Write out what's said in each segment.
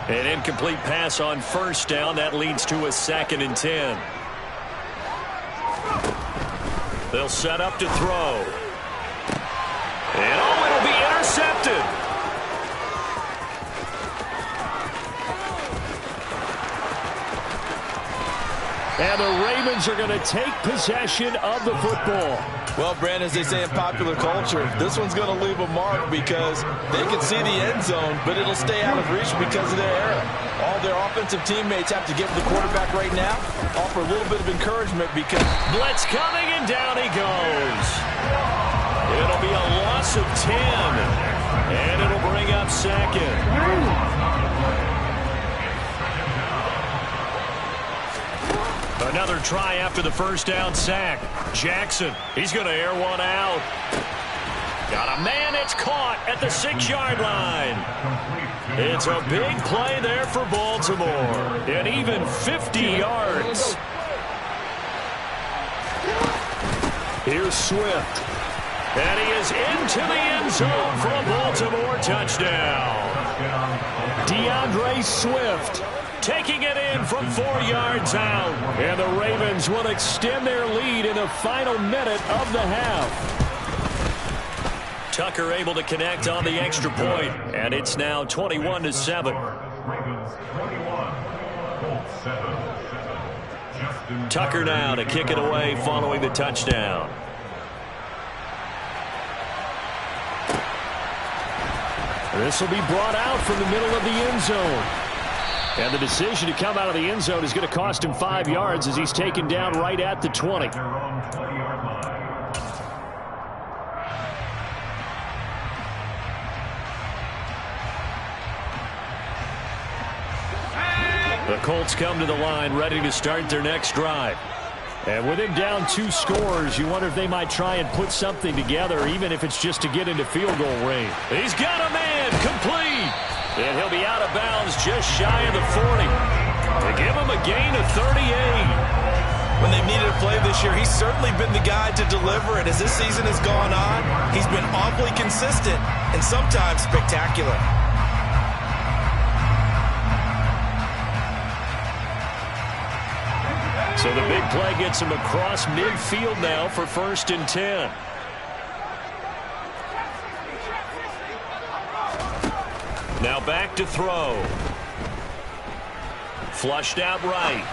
An incomplete pass on first down. That leads to a 2nd and 10. They'll set up to throw. And it'll be intercepted. And the Ravens are going to take possession of the football. Well, Brandon, as they say in popular culture, this one's going to leave a mark because they can see the end zone, but it'll stay out of reach because of their error. All their offensive teammates have to give the quarterback right now, offer a little bit of encouragement because... Blitz coming, and down he goes. It'll be a loss of 10, and it'll bring up 2nd. Another try after the first down sack. Jackson, he's going to air one out. Got a man, it's caught at the 6-yard line. It's a big play there for Baltimore. And even 50 yards. Here's Swift. And he is into the end zone for a Baltimore touchdown. DeAndre Swift taking it in from 4 yards out. And the Ravens will extend their lead in the final minute of the half. Tucker able to connect on the extra point, and it's now 21-7. Tucker now to kick it away following the touchdown. This will be brought out from the middle of the end zone. And the decision to come out of the end zone is going to cost him 5 yards as he's taken down right at the 20. The Colts come to the line ready to start their next drive. And with him down 2 scores, you wonder if they might try and put something together, even if it's just to get into field goal range. He's got a man, complete. And he'll be out of bounds just shy of the 40. They give him a gain of 38. When they've needed a play this year, he's certainly been the guy to deliver. And as this season has gone on, he's been awfully consistent and sometimes spectacular. So the big play gets him across midfield now for 1st and 10. Now back to throw. Flushed out right.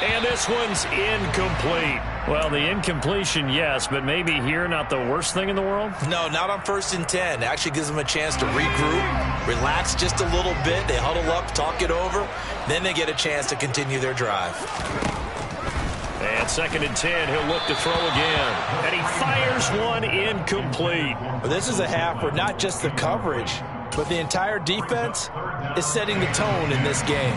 And this one's incomplete. Well, the incompletion, yes, but maybe here not the worst thing in the world? No, not on 1st and 10. It actually gives them a chance to regroup, relax just a little bit. They huddle up, talk it over. Then they get a chance to continue their drive. And 2nd and 10, he'll look to throw again. And he fires one incomplete. Well, this is a half where not just the coverage, but the entire defense is setting the tone in this game.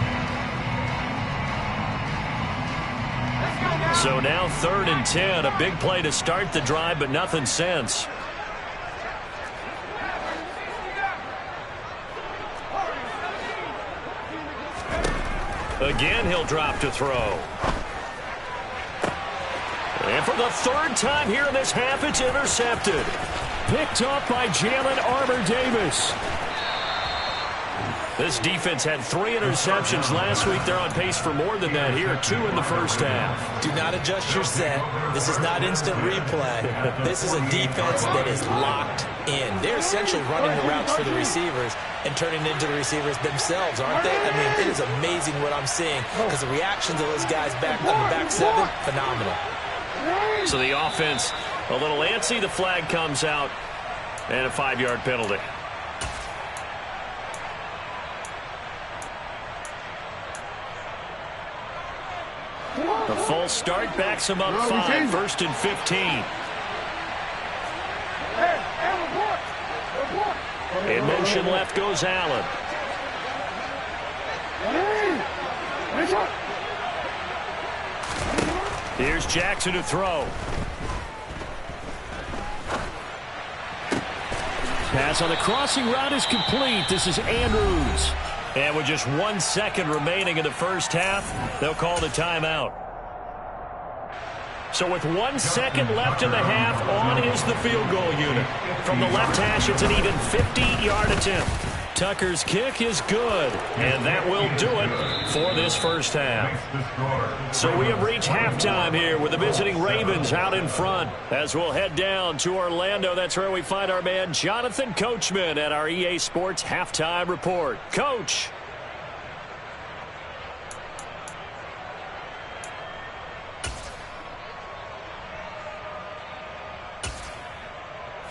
So now 3rd and 10, a big play to start the drive, but nothing since. Again, he'll drop to throw. And for the 3rd time here in this half, it's intercepted. Picked up by Jalen Armour-Davis. This defense had 3 interceptions last week. They're on pace for more than that here. 2 in the first half. Do not adjust your set. This is not instant replay. This is a defense that is locked in. They're essentially running the routes for the receivers and turning into the receivers themselves, aren't they? I mean, it is amazing what I'm seeing because the reactions of those guys back on the back 7, phenomenal. So the offense a little antsy. The flag comes out and a 5-yard penalty. The false start backs him up 5. 1st and 15. In motion left goes Allen. Here's Jackson to throw. Pass on the crossing route is complete. This is Andrews. And with just 1 second remaining in the first half, they'll call the timeout. So with 1 second left in the half, on is the field goal unit. From the left hash, it's an even 50-yard attempt. Tucker's kick is good, and that will do it for this first half. So we have reached halftime here with the visiting Ravens out in front. As we'll head down to Orlando, that's where we find our man Jonathan Coachman at our EA Sports Halftime Report. Coach.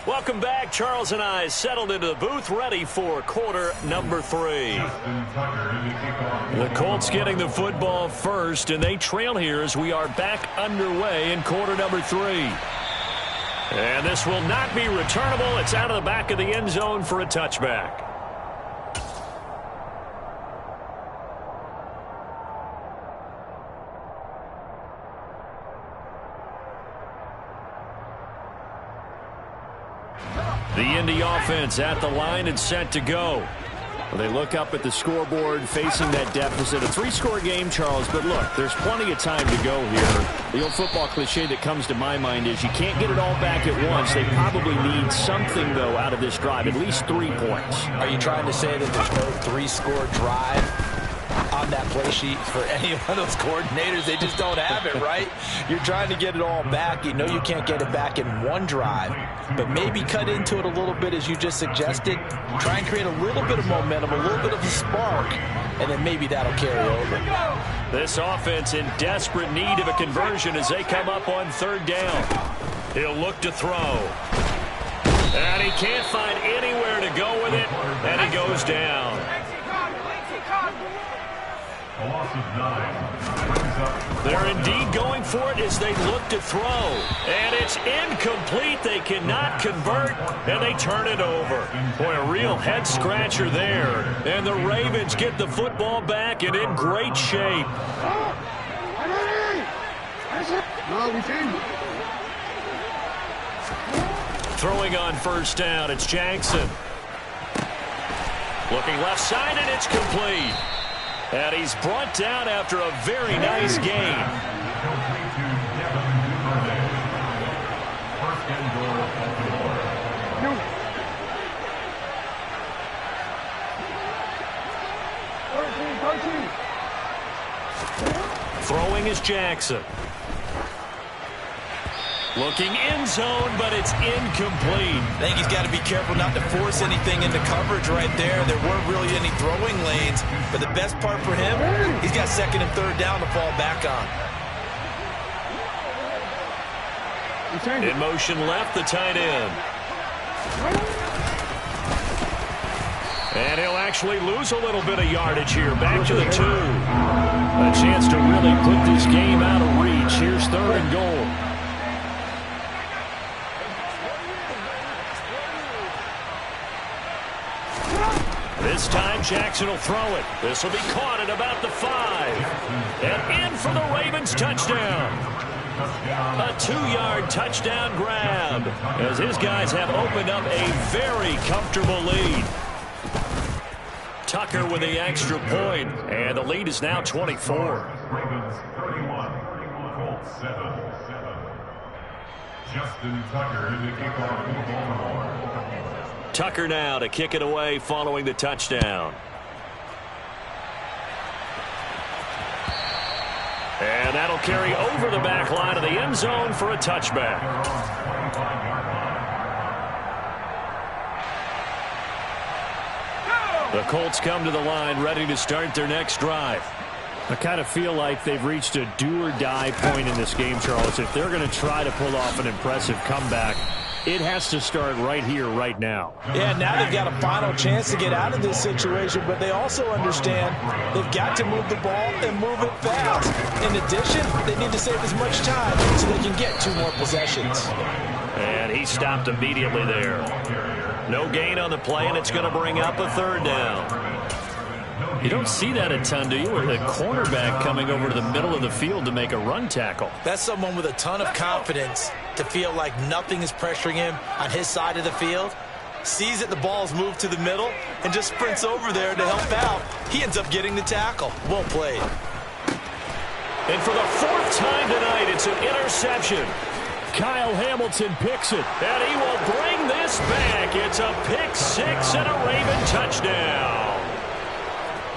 Welcome back. Charles and I settled into the booth, ready for quarter number 3. The Colts getting the football first, and they trail here as we are back underway in quarter number 3. And this will not be returnable. It's out of the back of the end zone for a touchback. The Indy offense at the line and set to go. Well, they look up at the scoreboard facing that deficit. A 3-score game, Charles, but look, there's plenty of time to go here. The old football cliche that comes to my mind is you can't get it all back at once. They probably need something, though, out of this drive, at least 3 points. Are you trying to say that there's no 3-score drive on that play sheet for any one of those coordinators? They just don't have it, right? You're trying to get it all back. You know you can't get it back in one drive, but maybe cut into it a little bit as you just suggested. Try and create a little bit of momentum, a little bit of a spark, and then maybe that'll carry over. This offense in desperate need of a conversion as they come up on 3rd down. He'll look to throw. And he can't find anywhere to go with it, and he goes down. They're indeed going for it as they look to throw. And it's incomplete. They cannot convert, and they turn it over. Boy, a real head-scratcher there. And the Ravens get the football back and in great shape. Throwing on 1st down, it's Jackson. Looking left side, and it's complete. And he's brought down after a very nice gain. Throwing is Jackson. Looking end zone, but it's incomplete. I think he's got to be careful not to force anything into coverage right there. There weren't really any throwing lanes, but the best part for him, he's got 2nd and 3rd down to fall back on. In motion left, the tight end. And he'll actually lose a little bit of yardage here. Back to the 2. A chance to really put this game out of reach. Here's 3rd and goal. This time, Jackson will throw it. This will be caught at about the 5. And in for the Ravens touchdown. A 2-yard touchdown grab as his guys have opened up a very comfortable lead. Tucker with the extra point, and the lead is now 24. Ravens 31, Colts 7. Justin Tucker in the kickoff for Baltimore. Tucker now to kick it away following the touchdown. And that'll carry over the back line of the end zone for a touchback. The Colts come to the line ready to start their next drive. I kind of feel like they've reached a do-or-die point in this game, Charles. If they're going to try to pull off an impressive comeback, it has to start right here, right now. Yeah, now they've got a final chance to get out of this situation, but they also understand they've got to move the ball and move it fast. In addition, they need to save as much time so they can get 2 more possessions. And he stopped immediately there. No gain on the play, and it's going to bring up a 3rd down. You don't see that a ton, do you? With a cornerback coming over to the middle of the field to make a run tackle. That's someone with a ton of confidence to feel like nothing is pressuring him on his side of the field. Sees that the ball's moved to the middle and just sprints over there to help out. He ends up getting the tackle. Well played. And for the 4th time tonight, it's an interception. Kyle Hamilton picks it, and he will bring this back. It's a pick six and a Raven touchdown.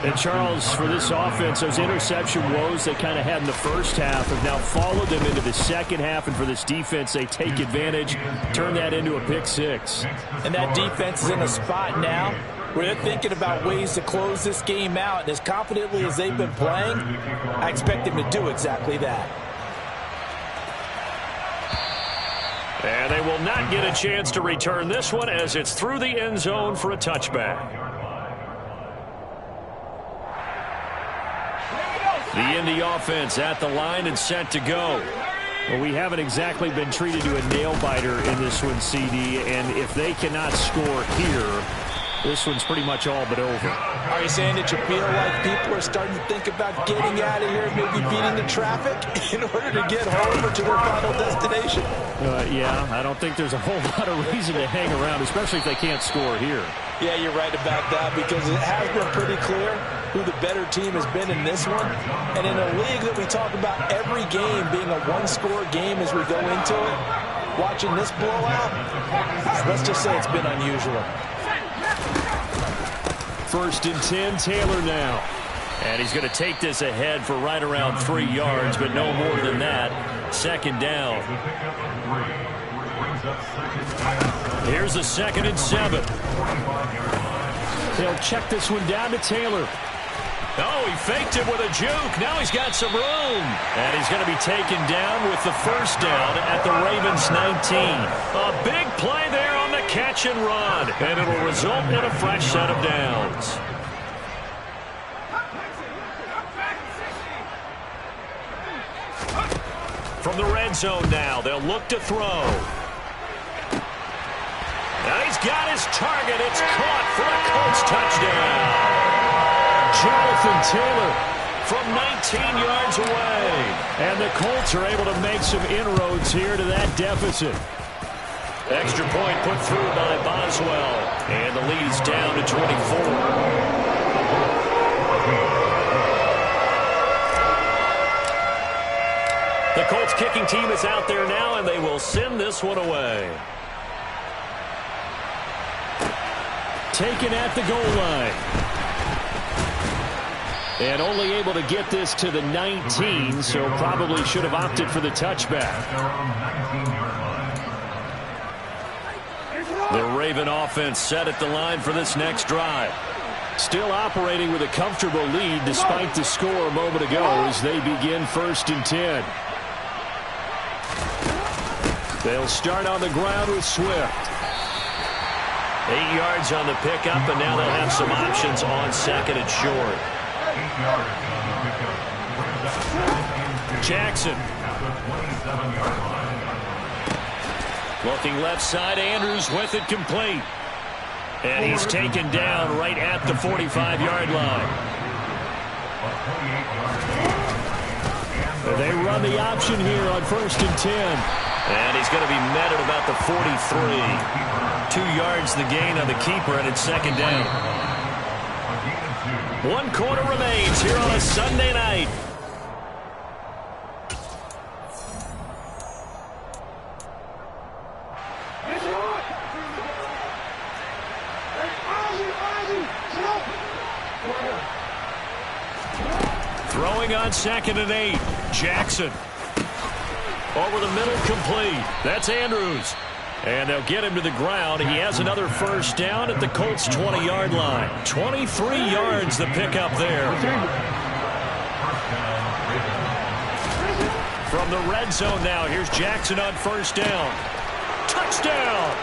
And Charles, for this offense, those interception woes they kind of had in the first half have now followed them into the second half. And for this defense, they take advantage, turn that into a pick six. And that defense is in a spot now where they're thinking about ways to close this game out. And as confidently as they've been playing, I expect them to do exactly that. And they will not get a chance to return this one as it's through the end zone for a touchback. The Indy offense at the line and set to go. Well, we haven't exactly been treated to a nail-biter in this one, CD, and if they cannot score here, this one's pretty much all but over. Are you saying that you feel like people are starting to think about getting out of here, maybe beating the traffic in order to get home or to their final destination? Yeah, I don't think there's a whole lot of reason to hang around, especially if they can't score here. Yeah, you're right about that because it has been pretty clear who the better team has been in this one. And in a league that we talk about every game being a one-score game as we go into it, watching this blowout, let's just say it's been unusual. First and 10, Taylor now. And he's going to take this ahead for right around 3 yards, but no more than that. Second down. Here's a 2nd and 7. They'll check this one down to Taylor. Oh, he faked it with a juke. Now he's got some room. And he's going to be taken down with the first down at the Ravens 19. A big play there on the catch and run. And it'll result in a fresh set of downs. From the red zone now, they'll look to throw. Now he's got his target. It's caught for a Colts touchdown. Jonathan Taylor from 19 yards away. And the Colts are able to make some inroads here to that deficit. Extra point put through by Boswell. And the lead's down to 24. The Colts kicking team is out there now, and they will send this one away. Taken at the goal line. And only able to get this to the 19, so probably should have opted for the touchback. The Raven offense set at the line for this next drive. Still operating with a comfortable lead despite the score a moment ago as they begin 1st and 10. They'll start on the ground with Swift. 8 yards on the pickup, and now they'll have some options on 2nd and short. Jackson. Looking left side, Andrews with it complete. And he's taken down right at the 45-yard line. They run the option here on 1st and 10. And he's going to be met at about the 43. 2 yards the gain on the keeper, and it's 2nd down. 1 quarter remains here on a Sunday night. Throwing on 2nd and 8. Jackson. Over the middle, complete. That's Andrews. And they'll get him to the ground. He has another first down at the Colts' 20-yard line. 23 yards the pickup there. From the red zone now, here's Jackson on 1st down. Touchdown!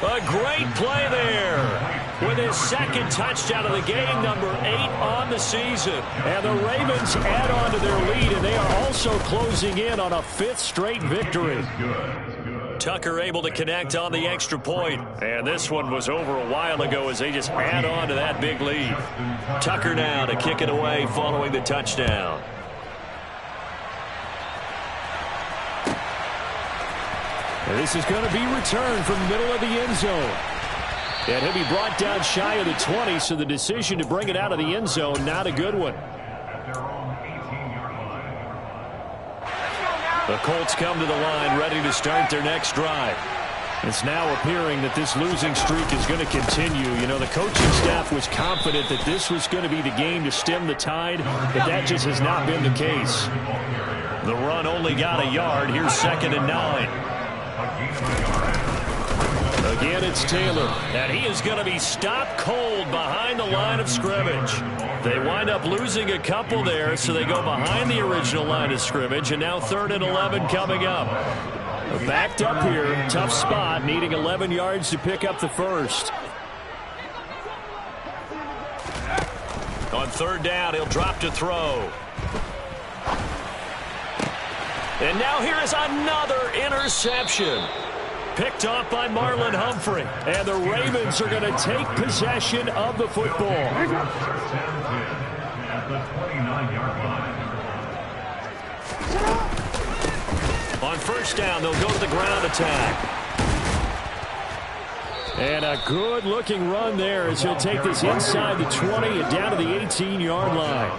A great play there. With his 2nd touchdown of the game, number 8 on the season. And the Ravens add on to their lead, and they are also closing in on a 5th straight victory. Tucker able to connect on the extra point. And this one was over a while ago as they just add on to that big lead. Tucker now to kick it away following the touchdown. And this is going to be returned from the middle of the end zone. And he'll be brought down shy of the 20, so the decision to bring it out of the end zone, not a good one. The Colts come to the line ready to start their next drive. It's now appearing that this losing streak is going to continue. You know, the coaching staff was confident that this was going to be the game to stem the tide, but that just has not been the case. The run only got a yard. Here's 2nd and 9. Again, it's Taylor, and he is going to be stopped cold behind the line of scrimmage. They wind up losing a couple there, so they go behind the original line of scrimmage, and now 3rd and 11 coming up. Backed up here, tough spot, needing 11 yards to pick up the first. On 3rd down, he'll drop to throw. And now here is another interception. Picked off by Marlon Humphrey. And the Ravens are going to take possession of the football. At the 29-yard line. On 1st down, they'll go to the ground attack. And a good-looking run there as he'll take this inside the 20 and down to the 18-yard line.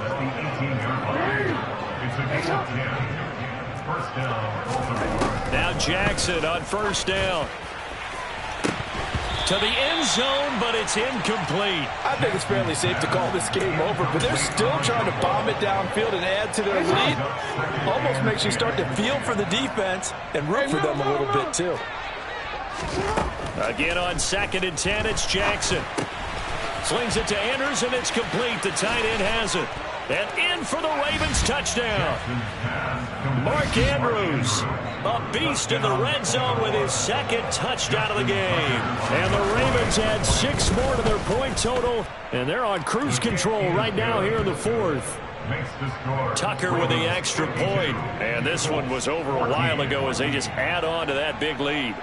Now Jackson on 1st down. To the end zone, but it's incomplete. I think it's fairly safe to call this game over, but they're still trying to bomb it downfield and add to their lead. Almost makes you start to feel for the defense and root for them a little bit, too. Again on 2nd and 10, it's Jackson. Slings it to Andrews, and it's complete. The tight end has it. And in for the Ravens touchdown. Mark Andrews, a beast in the red zone with his 2nd touchdown of the game. And the Ravens add 6 more to their point total, and they're on cruise control right now here in the 4th. Tucker with the extra point. And this one was over a while ago as they just add on to that big lead.